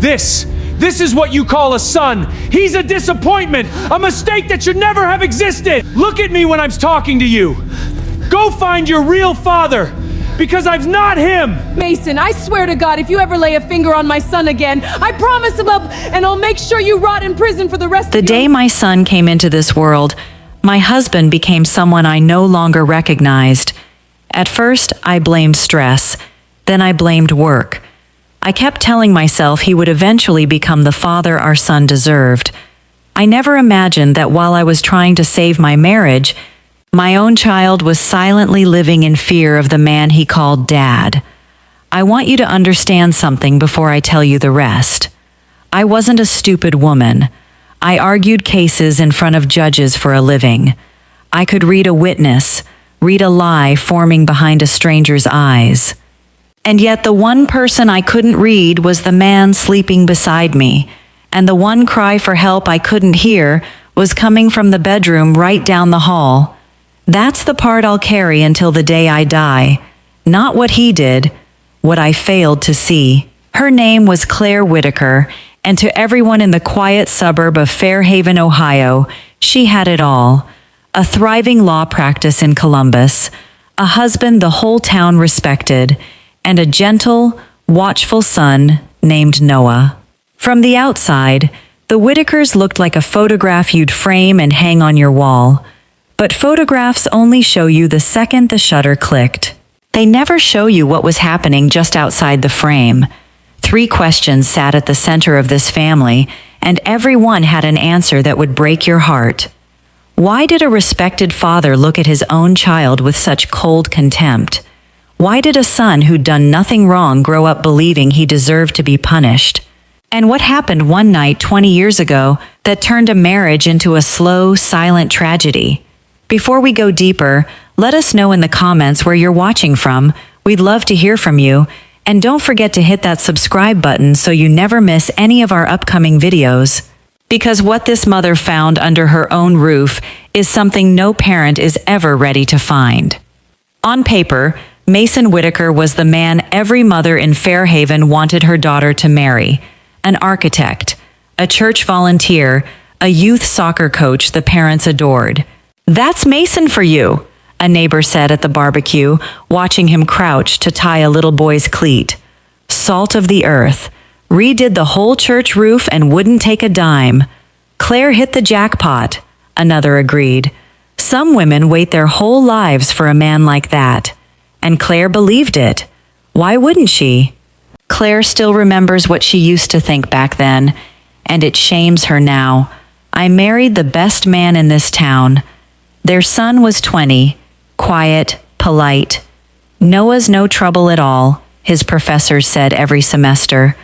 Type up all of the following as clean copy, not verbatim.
This is what you call a son. He's a disappointment, a mistake that should never have existed. Look at me when I'm talking to you. Go find your real father, because I've not him. Mason, I swear to God, if you ever lay a finger on my son again, I promise I'll make sure you rot in prison for the rest of The day my son came into this world, my husband became someone I no longer recognized. At first, I blamed stress. Then I blamed work. I kept telling myself he would eventually become the father our son deserved. I never imagined that while I was trying to save my marriage, my own child was silently living in fear of the man he called Dad. I want you to understand something before I tell you the rest. I wasn't a stupid woman. I argued cases in front of judges for a living. I could read a witness, read a lie forming behind a stranger's eyes. And yet the one person I couldn't read was the man sleeping beside me, and the one cry for help I couldn't hear was coming from the bedroom right down the hall. That's the part I'll carry until the day I die. Not what he did, what I failed to see. Her name was Claire Whitaker, and to everyone in the quiet suburb of Fairhaven, Ohio, she had it all. A thriving law practice in Columbus, a husband the whole town respected, and a gentle, watchful son named Noah. From the outside, the Whitakers looked like a photograph you'd frame and hang on your wall. But photographs only show you the second the shutter clicked. They never show you what was happening just outside the frame. 3 questions sat at the center of this family, and every one had an answer that would break your heart. Why did a respected father look at his own child with such cold contempt? Why did a son who'd done nothing wrong grow up believing he deserved to be punished? And what happened one night 20 years ago that turned a marriage into a slow, silent tragedy? Before we go deeper, let us know in the comments where you're watching from. We'd love to hear from you. And don't forget to hit that subscribe button so you never miss any of our upcoming videos. Because what this mother found under her own roof is something no parent is ever ready to find. On paper, Mason Whitaker was the man every mother in Fairhaven wanted her daughter to marry. An architect, a church volunteer, a youth soccer coach the parents adored. "That's Mason for you," a neighbor said at the barbecue, watching him crouch to tie a little boy's cleat. Salt of the earth. Redid the whole church roof and wouldn't take a dime. Claire hit the jackpot, another agreed. Some women wait their whole lives for a man like that. And Claire believed it. Why wouldn't she? Claire still remembers what she used to think back then, and it shames her now. I married the best man in this town. Their son was 20, quiet, polite. Noah's no trouble at all, his professors said every semester.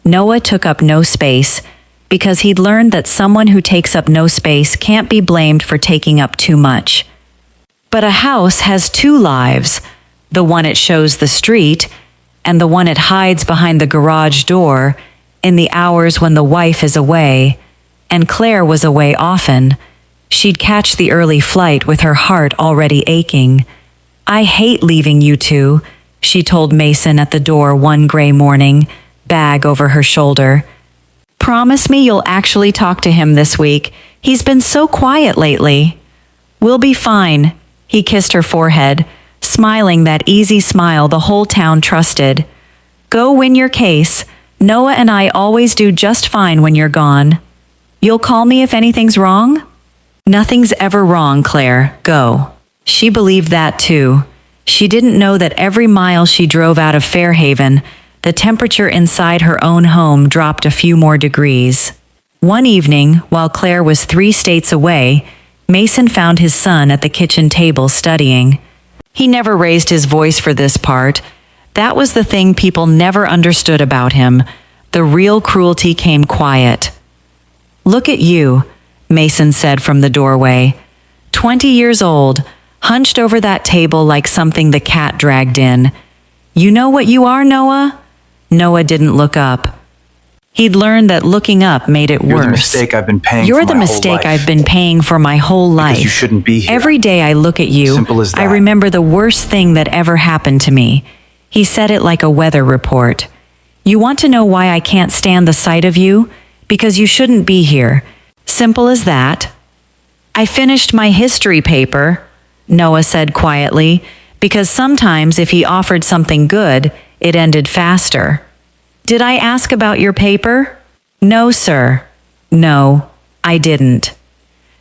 Noah took up no space, because he'd learned that someone who takes up no space can't be blamed for taking up too much. But a house has 2 lives, the one it shows the street, and the one it hides behind the garage door in the hours when the wife is away, and Claire was away often. She'd catch the early flight with her heart already aching. "I hate leaving you two," she told Mason at the door one gray morning, bag over her shoulder. "Promise me you'll actually talk to him this week. He's been so quiet lately." "We'll be fine," he kissed her forehead, smiling that easy smile the whole town trusted. "Go win your case. Noah and I always do just fine when you're gone. You'll call me if anything's wrong?" "Nothing's ever wrong, Claire. Go." She believed that too. She didn't know that every mile she drove out of Fairhaven, the temperature inside her own home dropped a few more degrees. One evening, while Claire was 3 states away, Mason found his son at the kitchen table studying. He never raised his voice for this part. That was the thing people never understood about him. The real cruelty came quiet. "Look at you," Mason said from the doorway. 20 years old, hunched over that table like something the cat dragged in. "You know what you are, Noah?" Noah didn't look up. He'd learned that looking up made it worse. You're the mistake I've been paying You're for the my mistake whole life. I've been paying for my whole life. Because you shouldn't be here. Every day I look at you, Simple as that. I remember the worst thing that ever happened to me. He said it like a weather report. You want to know why I can't stand the sight of you? Because you shouldn't be here. Simple as that. I finished my history paper, Noah said quietly, because sometimes if he offered something good, it ended faster. Did I ask about your paper? No, sir. No, I didn't.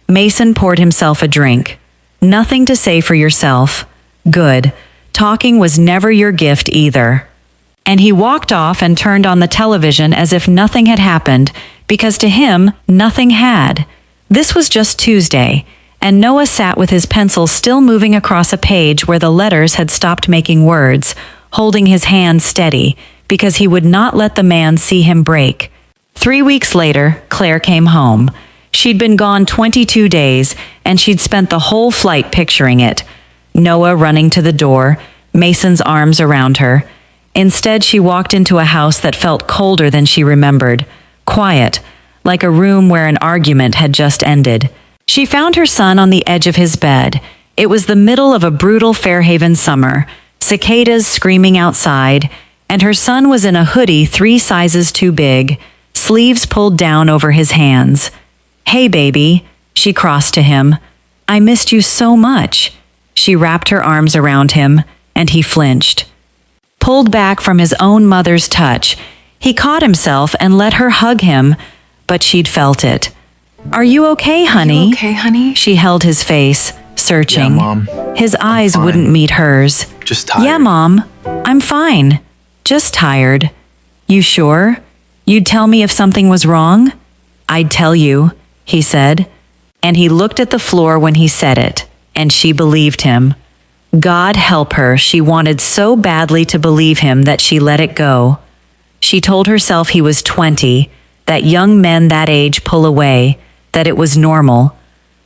Mason poured himself a drink. Nothing to say for yourself. Good. Talking was never your gift either. And he walked off and turned on the television as if nothing had happened, because to him, nothing had. This was just Tuesday, and Noah sat with his pencil still moving across a page where the letters had stopped making words, holding his hand steady, because he would not let the man see him break. 3 weeks later, Claire came home. She'd been gone 22 days, and she'd spent the whole flight picturing it. Noah running to the door, Mason's arms around her. Instead, she walked into a house that felt colder than she remembered. Quiet, like a room where an argument had just ended. She found her son on the edge of his bed. It was the middle of a brutal Fairhaven summer, cicadas screaming outside, and her son was in a hoodie 3 sizes too big, sleeves pulled down over his hands. Hey, baby, she crossed to him. I missed you so much. She wrapped her arms around him, and he flinched. Pulled back from his own mother's touch, he caught himself and let her hug him, but she'd felt it. Are you okay, honey? Okay, honey? She held his face, searching. Yeah, Mom. His eyes fine. wouldn't meet hers. Just tired. Yeah, Mom. I'm fine. Just tired. You sure? You'd tell me if something was wrong? I'd tell you, he said. And he looked at the floor when he said it, and she believed him. God help her, she wanted so badly to believe him that she let it go. She told herself he was 20, that young men that age pull away, that it was normal.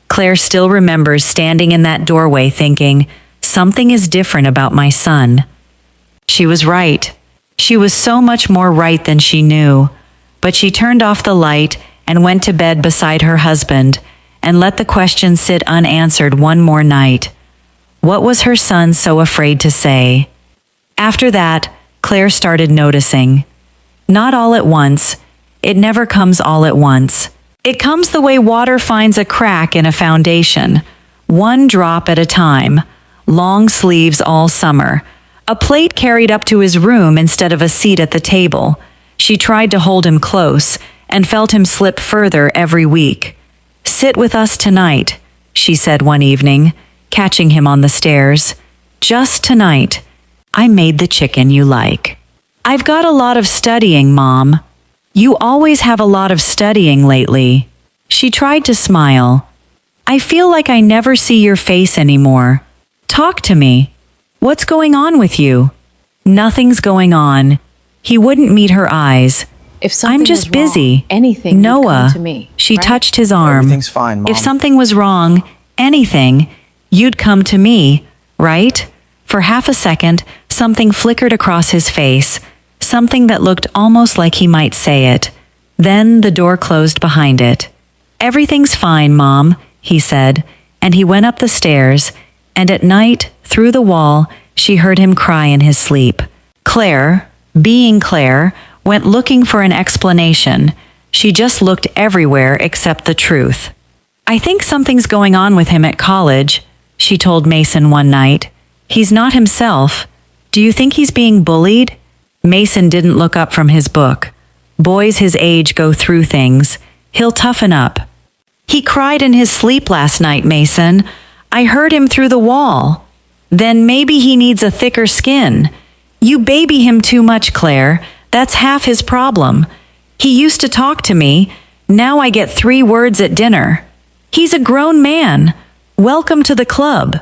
Claire still remembers standing in that doorway thinking, something is different about my son. She was right. She was so much more right than she knew. But she turned off the light and went to bed beside her husband and let the question sit unanswered one more night. What was her son so afraid to say? After that, Claire started noticing. Not all at once. It never comes all at once. It comes the way water finds a crack in a foundation, one drop at a time, long sleeves all summer, a plate carried up to his room instead of a seat at the table. She tried to hold him close and felt him slip further every week. Sit with us tonight, she said one evening, catching him on the stairs. Just tonight. I made the chicken you like. I've got a lot of studying, Mom. You always have a lot of studying lately. She tried to smile. I feel like I never see your face anymore. Talk to me. What's going on with you? Nothing's going on. He wouldn't meet her eyes. If something I'm just was wrong, busy. anything would Noah, come to me, she right? touched his arm. Everything's fine, Mom. If something was wrong, anything, you'd come to me, right? For half a second, something flickered across his face, something that looked almost like he might say it. Then the door closed behind it. Everything's fine, Mom, he said, and he went up the stairs, and at night, through the wall, she heard him cry in his sleep. Claire, being Claire, went looking for an explanation. She just looked everywhere except the truth. I think something's going on with him at college, she told Mason one night. He's not himself. Do you think he's being bullied? Mason didn't look up from his book. Boys his age go through things. He'll toughen up. He cried in his sleep last night, Mason. I heard him through the wall. Then maybe he needs a thicker skin. You baby him too much, Claire. That's half his problem. He used to talk to me. Now I get 3 words at dinner. He's a grown man. Welcome to the club.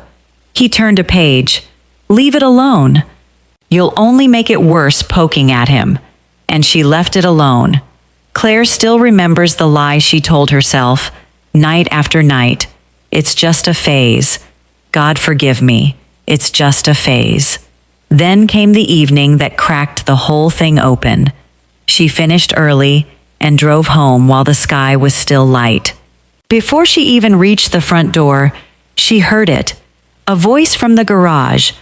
He turned a page. Leave it alone. You'll only make it worse poking at him. And she left it alone. Claire still remembers the lie she told herself, night after night. It's just a phase. God forgive me. It's just a phase. Then came the evening that cracked the whole thing open. She finished early and drove home while the sky was still light. Before she even reached the front door, she heard it. A voice from the garage.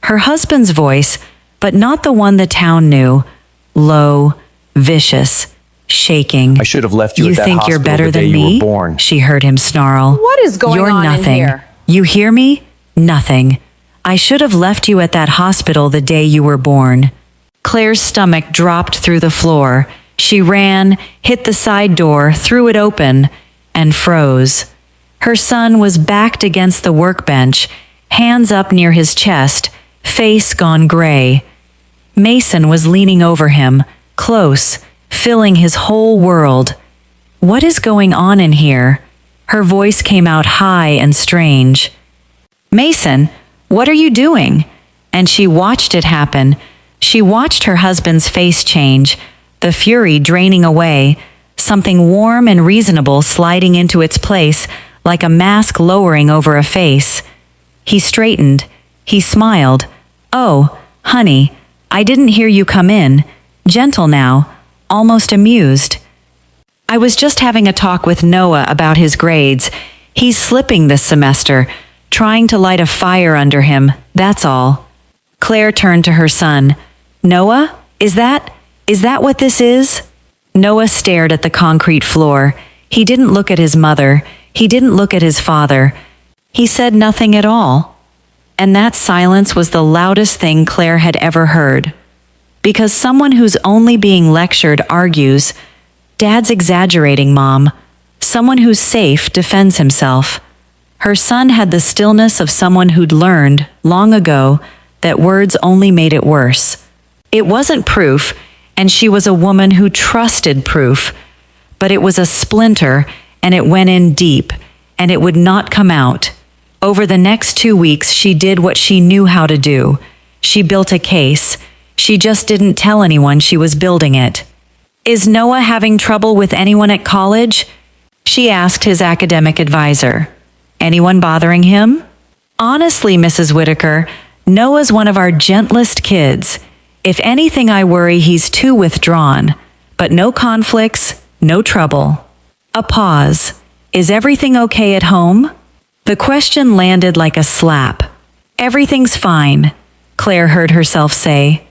Her husband's voice, but not the one the town knew. low, vicious, shaking. I should have left you You at that think you're hospital better the day than you me? were born. She heard him snarl. What is going You're on in nothing. here? You hear me? Nothing. I should have left you at that hospital the day you were born. Claire's stomach dropped through the floor. She ran, hit the side door, threw it open, and froze. Her son was backed against the workbench, hands up near his chest, face gone gray. Mason was leaning over him, close, filling his whole world. What is going on in here? Her voice came out high and strange. Mason, what are you doing? And she watched it happen. She watched her husband's face change, the fury draining away, something warm and reasonable sliding into its place like a mask lowering over a face. He straightened. He smiled. Oh, honey, I didn't hear you come in. Gentle now, almost amused. I was just having a talk with Noah about his grades. He's slipping this semester, trying to light a fire under him, that's all. Claire turned to her son. Noah, is that what this is? Noah stared at the concrete floor. He didn't look at his mother. He didn't look at his father. He said nothing at all. And that silence was the loudest thing Claire had ever heard. Because someone who's only being lectured argues, Dad's exaggerating, Mom. Someone who's safe defends himself. Her son had the stillness of someone who'd learned, long ago, that words only made it worse. It wasn't proof, and she was a woman who trusted proof, but it was a splinter, and it went in deep, and it would not come out. Over the next 2 weeks, she did what she knew how to do. She built a case. She just didn't tell anyone she was building it. Is Noah having trouble with anyone at college? She asked his academic advisor. Anyone bothering him? Honestly, Mrs. Whitaker, Noah's one of our gentlest kids. If anything, I worry he's too withdrawn. But no conflicts, no trouble. A pause. Is everything okay at home? The question landed like a slap. Everything's fine, Claire heard herself say.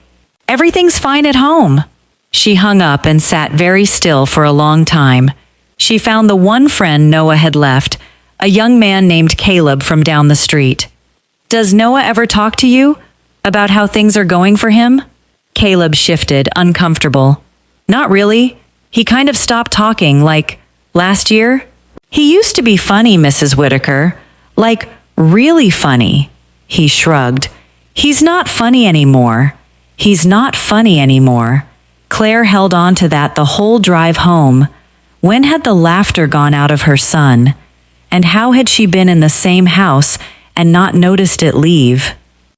Everything's fine at home. She hung up and sat very still for a long time. She found the one friend Noah had left, a young man named Caleb from down the street. Does Noah ever talk to you about how things are going for him? Caleb shifted, uncomfortable. Not really. He kind of stopped talking, like, last year. He used to be funny, Mrs. Whitaker. Like, really funny. He shrugged. He's not funny anymore. He's not funny anymore. Claire held on to that the whole drive home. When had the laughter gone out of her son? And how had she been in the same house and not noticed it leave?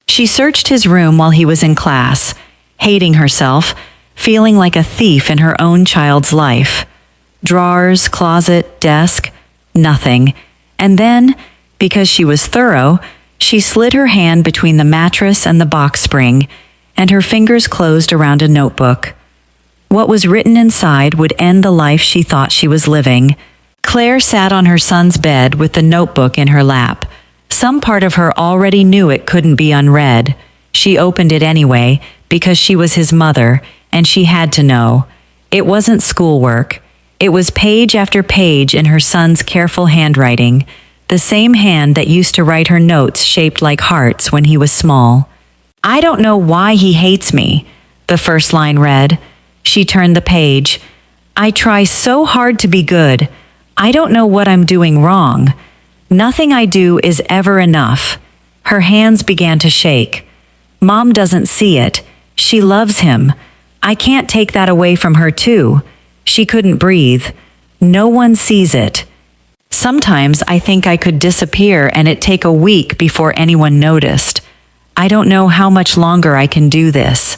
She searched his room while he was in class, hating herself, feeling like a thief in her own child's life. Drawers, closet, desk, nothing. And then, because she was thorough, she slid her hand between the mattress and the box spring, and her fingers closed around a notebook. What was written inside would end the life she thought she was living. Claire sat on her son's bed with the notebook in her lap. Some part of her already knew it couldn't be unread. She opened it anyway, because she was his mother, and she had to know. It wasn't schoolwork. It was page after page in her son's careful handwriting, the same hand that used to write her notes shaped like hearts when he was small. I don't know why he hates me, the first line read. She turned the page. I try so hard to be good. I don't know what I'm doing wrong. Nothing I do is ever enough. Her hands began to shake. Mom doesn't see it. She loves him. I can't take that away from her too. She couldn't breathe. No one sees it. Sometimes I think I could disappear and it take a week before anyone noticed. I don't know how much longer I can do this.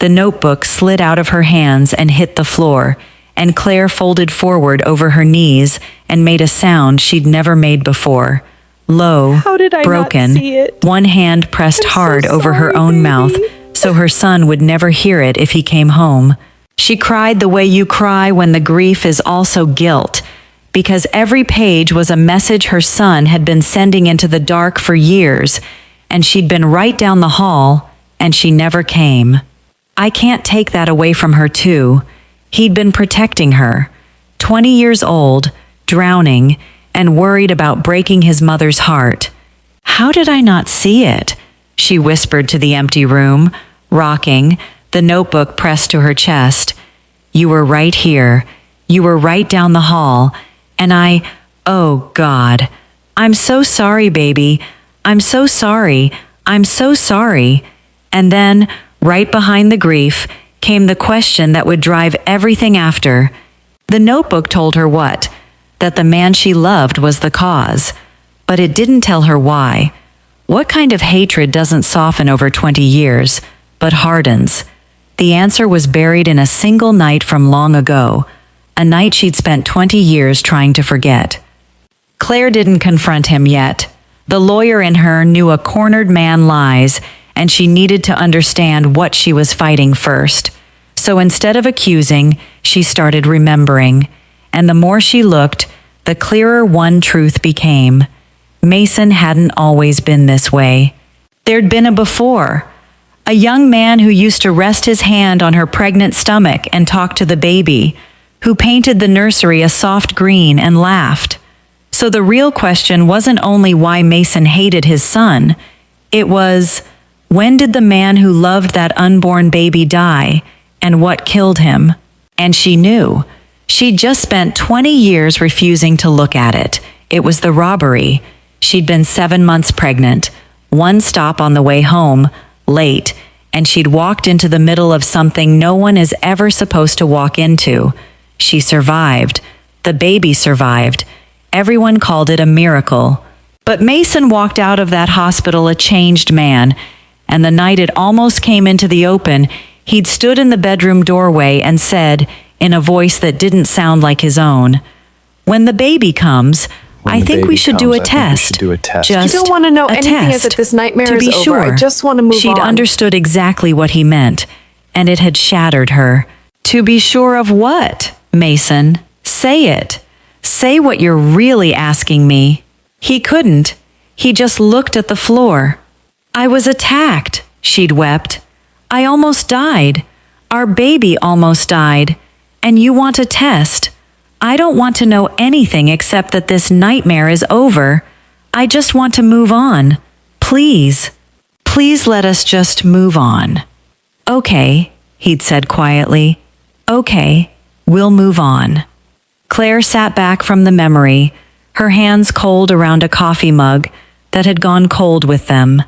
The notebook slid out of her hands and hit the floor, and Claire folded forward over her knees and made a sound she'd never made before. Low, How did I not broken, see it? one hand pressed I'm so hard over her sorry, own baby. mouth so her son would never hear it if he came home. She cried the way you cry when the grief is also guilt, because every page was a message her son had been sending into the dark for years, and she'd been right down the hall, and she never came. I can't take that away from her too. He'd been protecting her. 20 years old, drowning, and worried about breaking his mother's heart. How did I not see it? She whispered to the empty room, rocking, the notebook pressed to her chest. You were right here. You were right down the hall. And oh God. I'm so sorry, baby. I'm so sorry. I'm so sorry. And then, right behind the grief, came the question that would drive everything after. The notebook told her what? That the man she loved was the cause. But it didn't tell her why. What kind of hatred doesn't soften over 20 years, but hardens? The answer was buried in a single night from long ago, a night she'd spent 20 years trying to forget. Claire didn't confront him yet. The lawyer in her knew a cornered man lies, and she needed to understand what she was fighting first. So instead of accusing, she started remembering. And the more she looked, the clearer one truth became. Mason hadn't always been this way. There'd been a before. A young man who used to rest his hand on her pregnant stomach and talk to the baby, who painted the nursery a soft green and laughed. So the real question wasn't only why Mason hated his son, it was, when did the man who loved that unborn baby die, and what killed him? And she knew. She'd just spent 20 years refusing to look at it. It was the robbery. She'd been 7 months pregnant, one stop on the way home, late, and she'd walked into the middle of something no one is ever supposed to walk into. She survived. The baby survived. Everyone called it a miracle. But Mason walked out of that hospital a changed man, and the night it almost came into the open, he'd stood in the bedroom doorway and said, in a voice that didn't sound like his own, "When the baby comes, I think we should do a test. Just I don't want to know a anything test. as if this nightmare To is be over. sure, I just want to move she'd on. understood exactly what he meant, and it had shattered her. To be sure of what, Mason? Say it. Say what you're really asking me. He couldn't. He just looked at the floor. I was attacked, she'd wept. I almost died. Our baby almost died. And you want a test. I don't want to know anything except that this nightmare is over. I just want to move on. Please. Please let us just move on. Okay, he'd said quietly. Okay, we'll move on. Claire sat back from the memory, her hands cold around a coffee mug that had gone cold with them.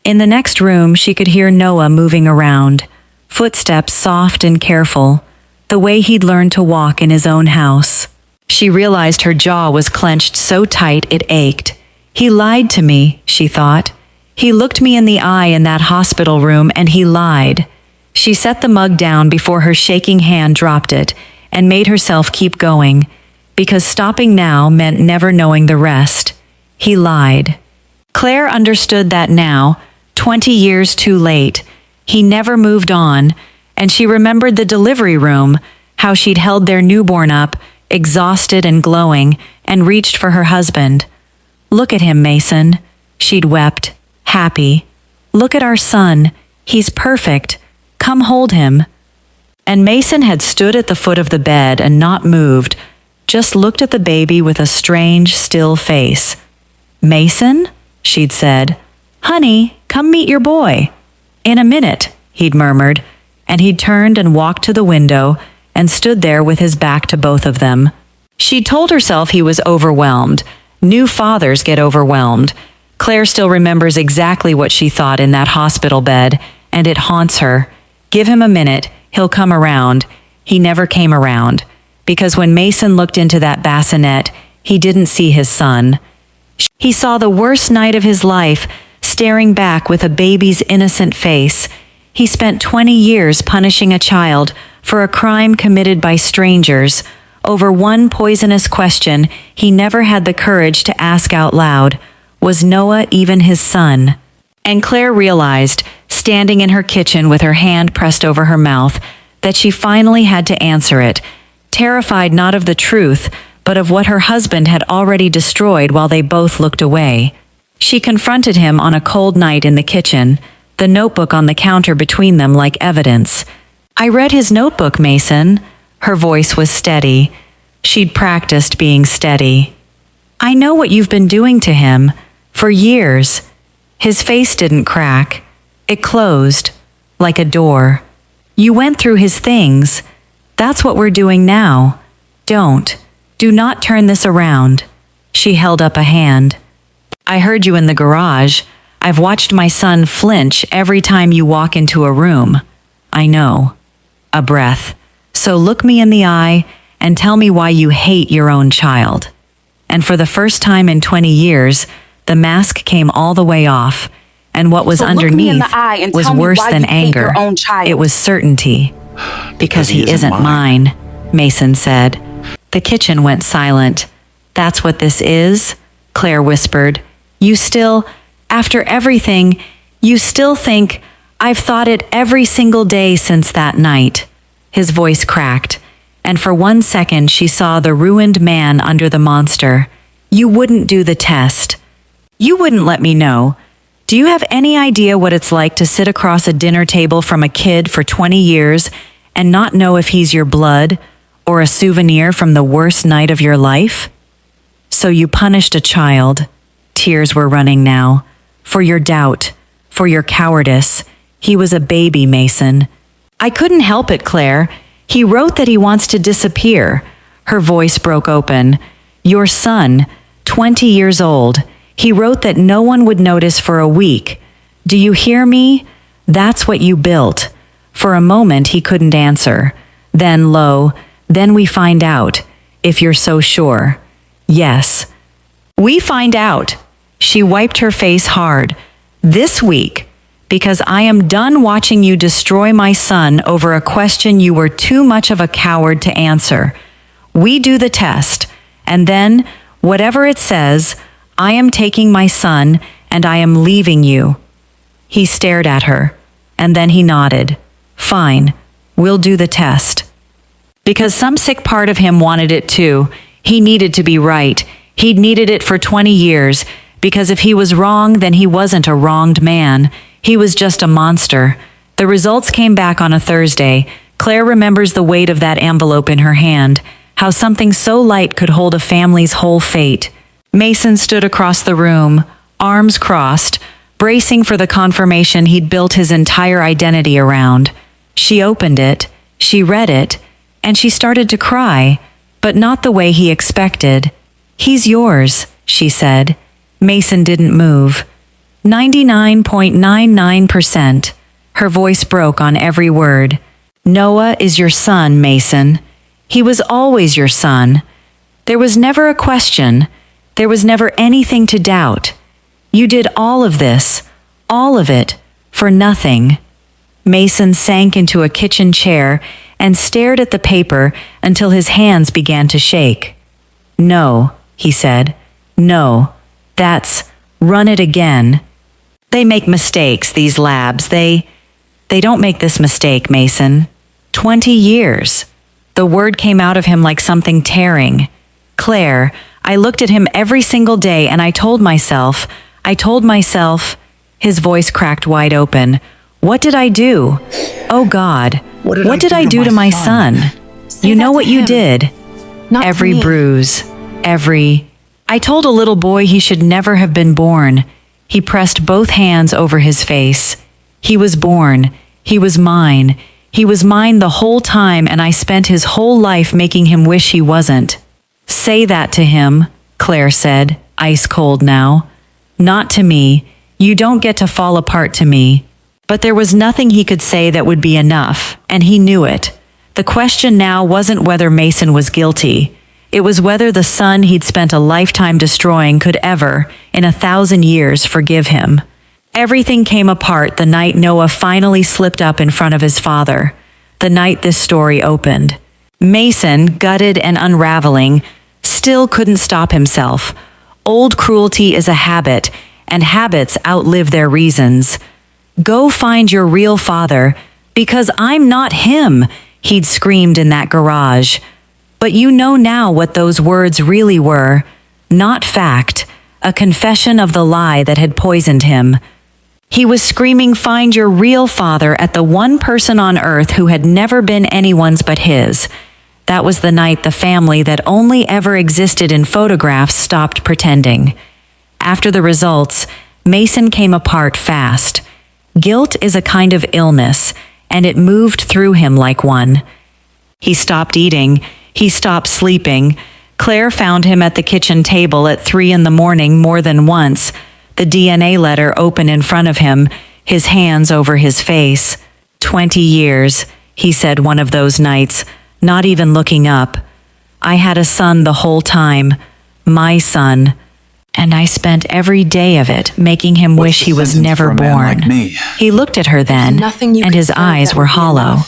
In the next room, she could hear Noah moving around, footsteps soft and careful, the way he'd learned to walk in his own house. She realized her jaw was clenched so tight it ached. He lied to me, she thought. He looked me in the eye in that hospital room and he lied. She set the mug down before her shaking hand dropped it and made herself keep going, because stopping now meant never knowing the rest. He lied. Claire understood that now, 20 years too late. He never moved on, and she remembered the delivery room, how she'd held their newborn up, exhausted and glowing, and reached for her husband. Look at him, Mason. She'd wept, happy. Look at our son. He's perfect. Come hold him. And Mason had stood at the foot of the bed and not moved, just looked at the baby with a strange, still face. Mason? She'd said. Honey, come meet your boy. In a minute, he'd murmured, and he'd turned and walked to the window and stood there with his back to both of them. She'd told herself he was overwhelmed. New fathers get overwhelmed. Claire still remembers exactly what she thought in that hospital bed, and it haunts her. Give him a minute, he'll come around. He never came around, because when Mason looked into that bassinet, he didn't see his son. He saw the worst night of his life, staring back with a baby's innocent face. He spent 20 years punishing a child for a crime committed by strangers over one poisonous question he never had the courage to ask out loud. Was Noah even his son? And Claire realized, standing in her kitchen with her hand pressed over her mouth, that she finally had to answer it, terrified not of the truth, but of what her husband had already destroyed while they both looked away. She confronted him on a cold night in the kitchen, the notebook on the counter between them like evidence. I read his notebook, Mason. Her voice was steady. She'd practiced being steady. I know what you've been doing to him. For years. His face didn't crack. It closed. Like a door. You went through his things. That's what we're doing now. Do not turn this around. She held up a hand. I heard you in the garage. I've watched my son flinch every time you walk into a room. I know. A breath. So look me in the eye and tell me why you hate your own child. And for the first time in 20 years, the mask came all the way off, and what was underneath was worse than anger. It was certainty. Because he isn't mine, Mason said. The kitchen went silent. That's what this is? Claire whispered. You still, after everything, you still think, I've thought it every single day since that night. His voice cracked, and for 1 second she saw the ruined man under the monster. You wouldn't do the test. You wouldn't let me know. Do you have any idea what it's like to sit across a dinner table from a kid for 20 years and not know if he's your blood or a souvenir from the worst night of your life? So you punished a child. Tears were running now. For your doubt. For your cowardice. He was a baby, Mason. I couldn't help it, Claire. He wrote that he wants to disappear. Her voice broke open. Your son, 20 years old. He wrote that no one would notice for a week. Do you hear me? That's what you built. For a moment he couldn't answer. Then then we find out, if you're so sure. Yes. We find out. She wiped her face hard. This week. Because I am done watching you destroy my son over a question you were too much of a coward to answer. We do the test, and then, whatever it says, I am taking my son and I am leaving you. He stared at her, and then he nodded. Fine, we'll do the test. Because some sick part of him wanted it too. He needed to be right. He'd needed it for 20 years, because if he was wrong, then he wasn't a wronged man. He was just a monster. The results came back on a Thursday. Claire remembers the weight of that envelope in her hand, how something so light could hold a family's whole fate. Mason stood across the room, arms crossed, bracing for the confirmation he'd built his entire identity around. She opened it, she read it, and she started to cry, but not the way he expected. He's yours, she said. Mason didn't move. 99.99%. Her voice broke on every word. Noah is your son, Mason. He was always your son. There was never a question. There was never anything to doubt. You did all of this, all of it, for nothing. Mason sank into a kitchen chair and stared at the paper until his hands began to shake. No, he said. No, that's, run it again. They make mistakes, these labs. They don't make this mistake, Mason. 20 years. The word came out of him like something tearing. Claire, I looked at him every single day and I told myself, his voice cracked wide open. What did I do? Oh God, what did I do to my son? You know what you did. Every bruise, I told a little boy he should never have been born. He pressed both hands over his face. He was born. He was mine. He was mine the whole time, and I spent his whole life making him wish he wasn't. Say that to him, Claire said, ice cold now. Not to me. You don't get to fall apart to me. But there was nothing he could say that would be enough, and he knew it. The question now wasn't whether Mason was guilty. It was whether the son he'd spent a lifetime destroying could ever, in 1,000 years, forgive him. Everything came apart the night Noah finally slipped up in front of his father, the night this story opened. Mason, gutted and unraveling, still couldn't stop himself. Old cruelty is a habit, and habits outlive their reasons. Go find your real father, because I'm not him, he'd screamed in that garage. But you know now what those words really were. Not fact, a confession of the lie that had poisoned him. He was screaming, "Find your real father," at the one person on earth who had never been anyone's but his. That was the night the family that only ever existed in photographs stopped pretending. After the results, Mason came apart fast. Guilt is a kind of illness, and it moved through him like one. He stopped eating. He stopped sleeping. Claire found him at the kitchen table at 3 a.m. more than once, the DNA letter open in front of him, his hands over his face. 20 years, he said one of those nights, not even looking up. I had a son the whole time, my son, and I spent every day of it making him wish he was never born. He looked at her then, and his eyes were hollow.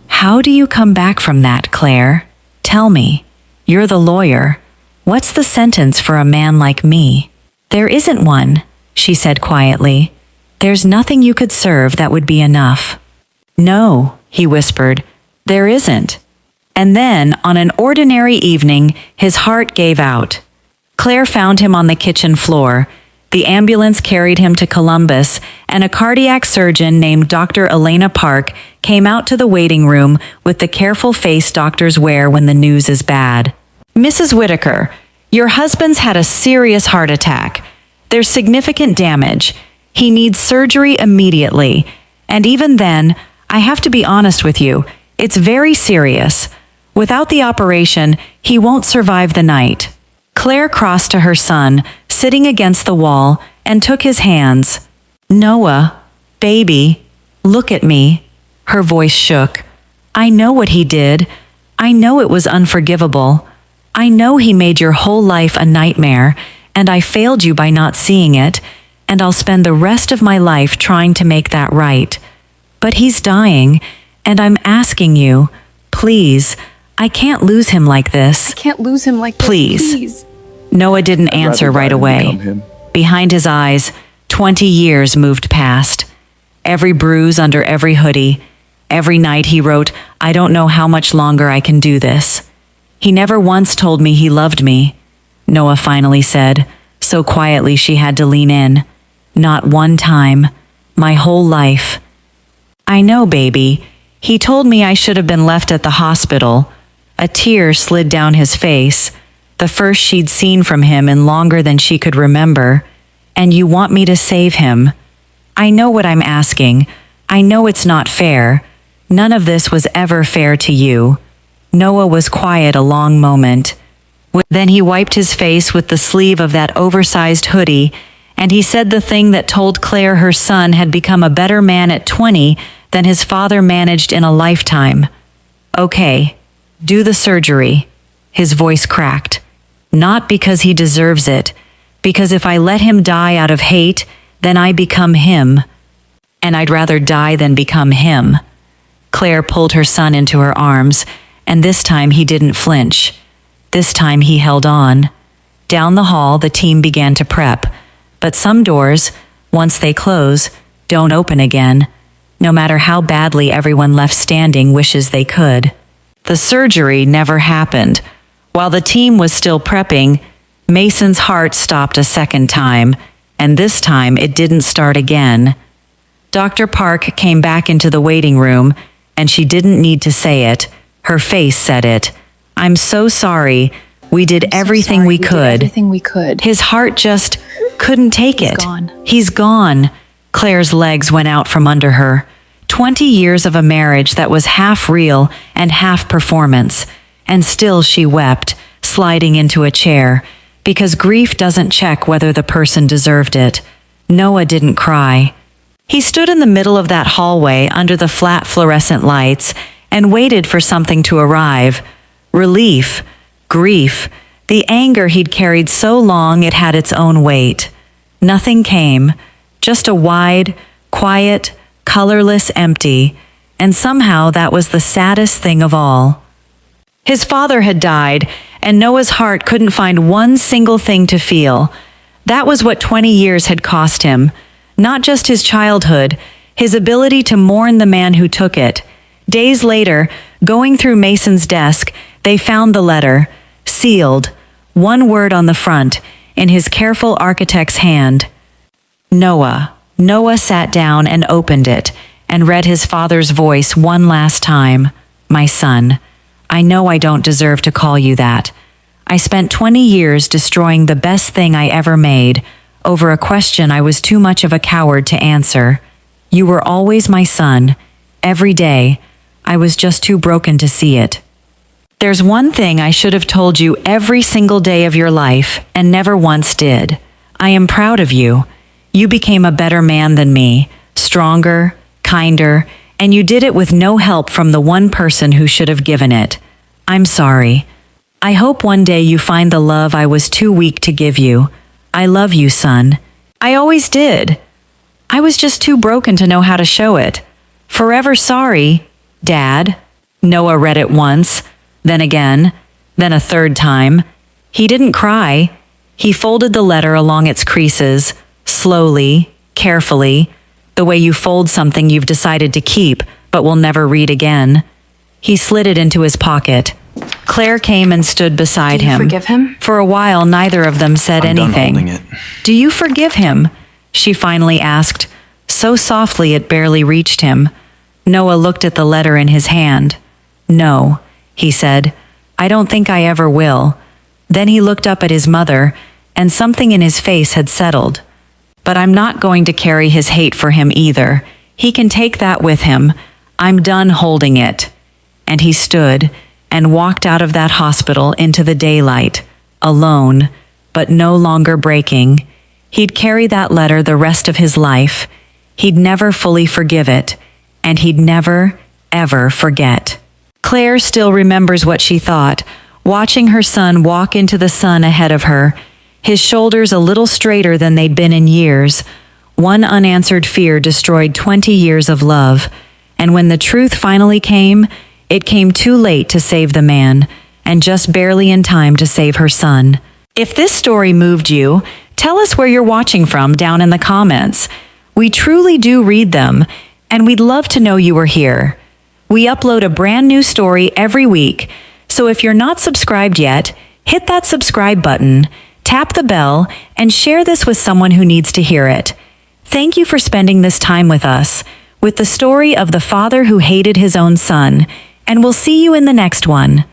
How do you come back from that, Claire? Tell me. You're the lawyer. What's the sentence for a man like me? There isn't one, she said quietly. There's nothing you could serve that would be enough. No, he whispered, there isn't. And then, on an ordinary evening, his heart gave out. Claire found him on the kitchen floor. The ambulance carried him to Columbus, and a cardiac surgeon named Dr. Elena Park came out to the waiting room with the careful face doctors wear when the news is bad. Mrs. Whitaker, your husband's had a serious heart attack. There's significant damage. He needs surgery immediately. And even then, I have to be honest with you, it's very serious. Without the operation, he won't survive the night. Claire crossed to her son, sitting against the wall, and took his hands. Noah, baby, look at me. Her voice shook. I know what he did. I know it was unforgivable. I know he made your whole life a nightmare, and I failed you by not seeing it, and I'll spend the rest of my life trying to make that right. But he's dying, and I'm asking you, please, I can't lose him like this. I can't lose him like this. Please. Noah didn't answer right away. Behind his eyes, 20 years moved past. Every bruise under every hoodie. Every night he wrote, I don't know how much longer I can do this. He never once told me he loved me, Noah finally said, so quietly she had to lean in. Not one time. My whole life. I know, baby. He told me I should have been left at the hospital. A tear slid down his face, the first she'd seen from him in longer than she could remember. And you want me to save him. I know what I'm asking. I know it's not fair. None of this was ever fair to you. Noah was quiet a long moment. Then he wiped his face with the sleeve of that oversized hoodie, and he said the thing that told Claire her son had become a better man at 20 than his father managed in a lifetime. Okay, do the surgery. His voice cracked. Not because he deserves it, because if I let him die out of hate, then I become him. And I'd rather die than become him. Claire pulled her son into her arms, and this time he didn't flinch. This time he held on. Down the hall, the team began to prep. But some doors, once they close, don't open again, no matter how badly everyone left standing wishes they could. The surgery never happened. While the team was still prepping, Mason's heart stopped a second time, and this time it didn't start again. Dr. Park came back into the waiting room, and she didn't need to say it. Her face said it. I'm so sorry. We did everything we could. His heart just couldn't take it. He's gone. Claire's legs went out from under her. 20 years of a marriage that was half real and half performance. And still she wept, sliding into a chair, because grief doesn't check whether the person deserved it. Noah didn't cry. He stood in the middle of that hallway under the flat fluorescent lights and waited for something to arrive. Relief, grief, the anger he'd carried so long it had its own weight. Nothing came, just a wide, quiet, colorless empty, and somehow that was the saddest thing of all. His father had died, and Noah's heart couldn't find one single thing to feel. That was what 20 years had cost him. Not just his childhood, his ability to mourn the man who took it. Days later, going through Mason's desk, they found the letter, sealed, one word on the front, in his careful architect's hand. Noah, Noah sat down and opened it and read his father's voice one last time. My son, I know I don't deserve to call you that. I spent 20 years destroying the best thing I ever made over a question I was too much of a coward to answer. You were always my son. Every day. I was just too broken to see it. There's one thing I should have told you every single day of your life and never once did. I am proud of you. You became a better man than me, stronger, kinder, and you did it with no help from the one person who should have given it. I'm sorry. I hope one day you find the love I was too weak to give you. I love you, son. I always did. I was just too broken to know how to show it. Forever sorry, Dad. Noah read it once, then again, then a third time. He didn't cry. He folded the letter along its creases, slowly, carefully, the way you fold something you've decided to keep but will never read again. He slid it into his pocket. Claire came and stood beside him. Do you forgive him? For a while, neither of them said I'm done anything. holding it. Do you forgive him? She finally asked, so softly it barely reached him. Noah looked at the letter in his hand. No, he said. I don't think I ever will. Then he looked up at his mother, and something in his face had settled. But I'm not going to carry his hate for him either. He can take that with him. I'm done holding it. And he stood and walked out of that hospital into the daylight, alone, but no longer breaking. He'd carry that letter the rest of his life. He'd never fully forgive it, and he'd never, ever forget. Claire still remembers what she thought, watching her son walk into the sun ahead of her, his shoulders a little straighter than they'd been in years. One unanswered fear destroyed 20 years of love, and when the truth finally came, it came too late to save the man, and just barely in time to save her son. If this story moved you, tell us where you're watching from down in the comments. We truly do read them, and we'd love to know you were here. We upload a brand new story every week, so if you're not subscribed yet, hit that subscribe button, tap the bell, and share this with someone who needs to hear it. Thank you for spending this time with us, with the story of the father who hated his own son, and we'll see you in the next one.